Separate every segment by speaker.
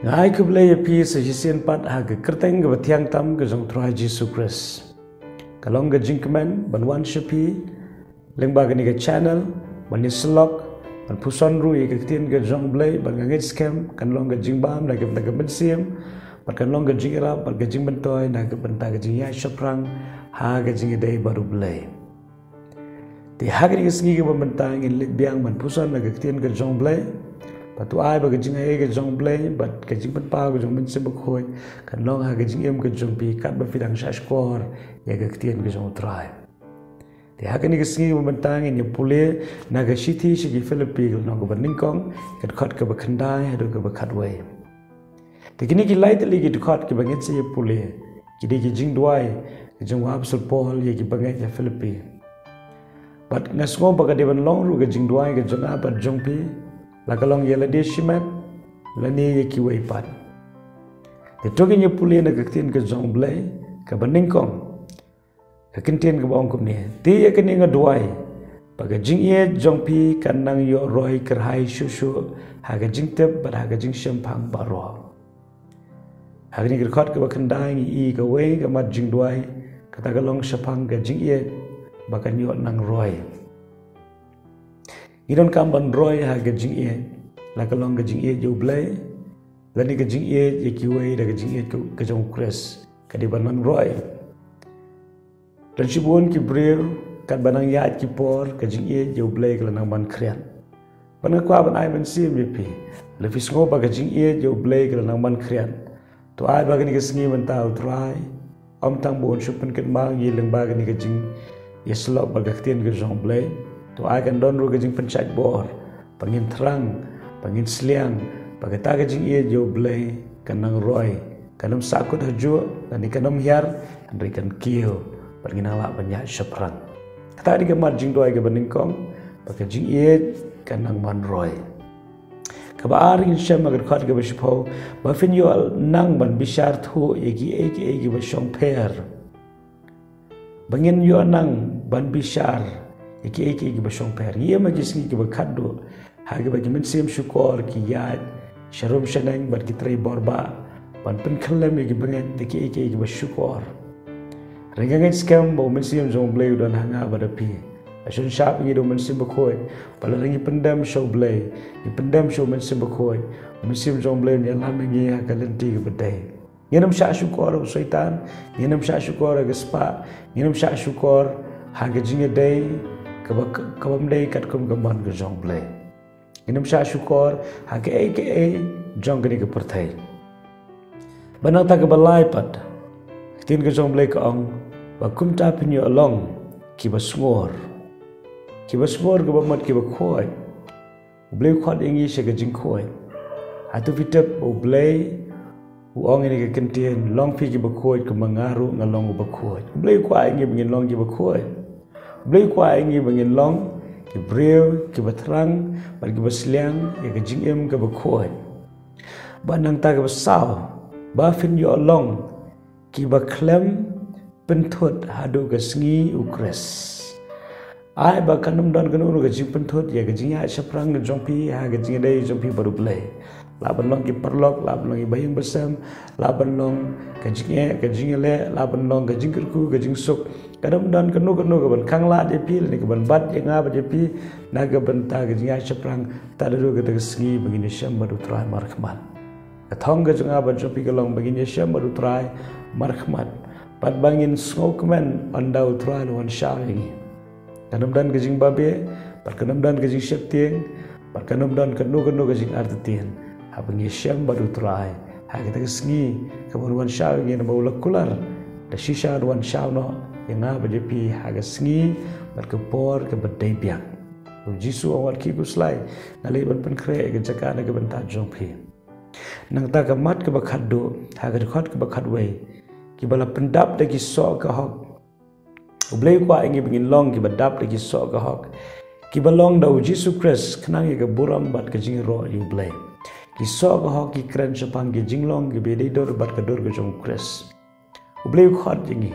Speaker 1: Ngai ke belai pi sejisian pat ha ke kerteng ke betiang tam ke jong Tuhan Yesus Kristus. Kalong ke jingkemen banwan sepi lengba ke ni ke channel ban selok ban puson rui ke tin ke jong belai ban ngait scam kan long ke jingbam na ke bensiam ban kan long ke jingira ban ke jing bentoy na ke benta ke jing ya shoprang ha ke jing dai baru belai. Di ha ke ni ke sengi ke bentang in biang ban puson na ke tin ke jong belai. Patu ai ba gajing ai ke jong blay bat gajing ban pa ke jong ben se bakhoy kan long ha gajing em ke jong pi kat ba fidang sha skor ya ga ktien ke jong trai te ha ke ni ke singi ban tang in pule na ga shithi shi ki philippi no ko ban ningkong kat khat ke ba khandai ha do ke ba khat wai te kini ki lai te li ki khat ke ba nget se pule ki de ki jing duai ke jong wa absol pol ye ki ba nget ya philippi bat ngasgo ba ga de ban long ru ke jing duai ke jong a bat jong pi lakalong yela dia shimat lani ye ki wai pat te toki nye puli na kaktin ke jong blai ka baningkong ka kintien ke baong kum ni ti ye kini nga duai paga jing ye jong pi kan nang yo roi kerhai shushu ha ka jing tep bat ha ka jing shempang baro ha kini kerkhot ke bakandai ngi i ka wai ka mat jing duai ka tagalong shapang ka jing ye bakan yo nang roi Idon kamban roy ha gajing e la kalong gajing e jo blai la ni gajing e ye kiwei da gajing e ka jong kres ka di banang roy dan sibun ki bril kat banang ya ki por gajing e jo blai ka nang ban krian banang kwa ban ai ban sim ye pi le fis ngo ba gajing e jo blai ka nang ban krian to ai ba ni ka sngi ban tau try om tang bon supen ket ma yi leng ba ni gajing ye slok ba gaktien ka jong blai to akan don ru gajing pencak bor pangin terang pangin seliang pagata gajing ia jo blai kanang roy kanam sakut haju dan ikanam hiar andrikan kio pangin ala banyak seperang kata di gamar jing doai ke beningkong pagajing ia kanang man roy kabar in syam agar khat ke besipau bafin yo nang ban bishar thu egi basong per bangin yo nang ban bishar Iki basong per ye majis ki bakado ha ke bagi mensim syukur ki yad sharum shanang bar ki trai borba ban pen khalam ki banget iki basyukur rengangan scam bo mensim jong blay dan hanga badapi asun shap ngi do mensim bakoi pala rengi pendam show blay ni pendam show mensim bakoi mensim jong blay ni lam ngi ha kalenti ki bedai ngenam sha syukur syaitan ngenam sha syukur ke spa ngenam sha syukur ha ke jinge dai kabam dai kat kum gaman ke jong blai inam sha syukur ha ke jong gani ke perthai banang ta ke balai pat tin ke jong blai ka ong ba kum ta pinyo along ki basngor ke bamat ki bakhoi blai khot ingi se ke jing khoi atu vitep o blai u ong ini ke kentien long pi ki bakhoi ke mangaru ngalong bakhoi blai kwa ingi bingin long ki bakhoi Blai kwa ingi bangin long ki breu ki batrang bagi basliang ya ke jingem ke bakhoi banang ta ke basau ba fin yo long ki baklem penthut hadu ke sngi ukres ai ba kanum don kanu ke jing penthut ya ke jing ya saprang ke jongpi ha ke jing dai jongpi baru blai laban long ki perlok laban long ki bayang besam laban long ke jing le laban long ke jing kerku ke jing suk kadam dan kanu ke ban kangla de pi ni ke ban bat ye nga ba de pi na ke benta ke jing ya saprang ta de ke te sngi begini syam baru trai markhman ke thong ke jing ba jongpi ke long begini syam baru trai markhman pat bangin smokeman pandau trai wan shawing kadam dan ke jing babe pat kadam dan ke jing septieng pat kadam dan kanu ke jing artitien abang syam baru try ha kita kesngi kebaruan syau yang baula kular da shisha ruan syau no yang ba jepi ha kesngi berkepor ke bedai biang jisu awat ki kuslai nalai ban pen kre ke jaka na ke benta jongpi nang ta ke mat ke bakhado ha ke khot ke bakhadwei ki bala pendap de ki so ke hok ublei kwa ingi bingin long ki badap de ki so ke hok ki balong da jisu kres knang ke buram bat ke jing ro yu blei ki so ga ho ki kren chapang ki jinglong ki bedai dor bat ka dor ga jong kres ublei khot jingi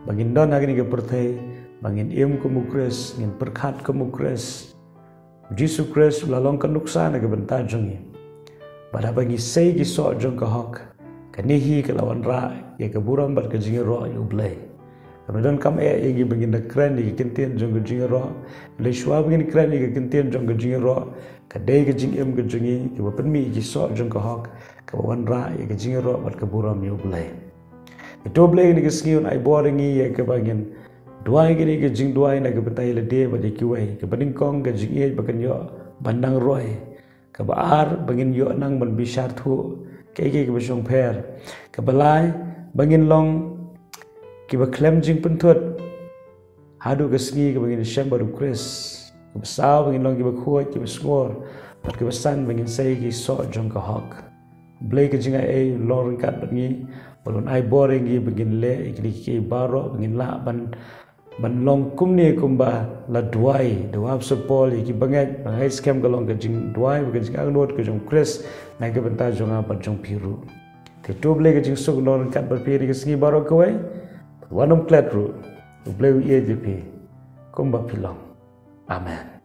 Speaker 1: bangin don agni ke perthai bangin em ko mukres ngin perkhat ko mukres jisu kres lalong ka nuksan ga benta jongi pada bagi sei ki so jong ka hok kanihi ke lawan ra ya ke buram bat ke jingi ro yu blai kemudian kam gi bagi na kran ni kintian jong ke jingi ro le shwa bagi kran ni kintian jong ke jingi ro ka dei ke jing em ke jingi ki bapen mi ki so jong ka hok ka wan ra ya ke jingi ro bat ke buram yu blai itu blai ni ke skiun ai boringi ya ke bagin duai gini ke jing duai na ke betai le de ba de ki wai ke bening kong ke jing e bakan yo bandang roi ke baar bangin yo nang ban bishar thu ke besong per ke balai bangin long ki ba klem jing penthut hadu ke sngi ke bangin syam baru kris ke besau bangin long ki ba khuat ki besngor pat ke besan bangin sei ki so jong ka hok blai ke jinga e loreng kat bangi balon ai boring gi bangin le ikli ki baro bangin la ban long kumni kumba la duai dawab sepol ki bangai scam galong ke jing duai ke jing angnot ke jong kris na ke benta jonga pat jong piru te toble ke jing sug non kat bar piri ke singi baro ko wai wanum klat ru ble ye jp kumba pilong amen.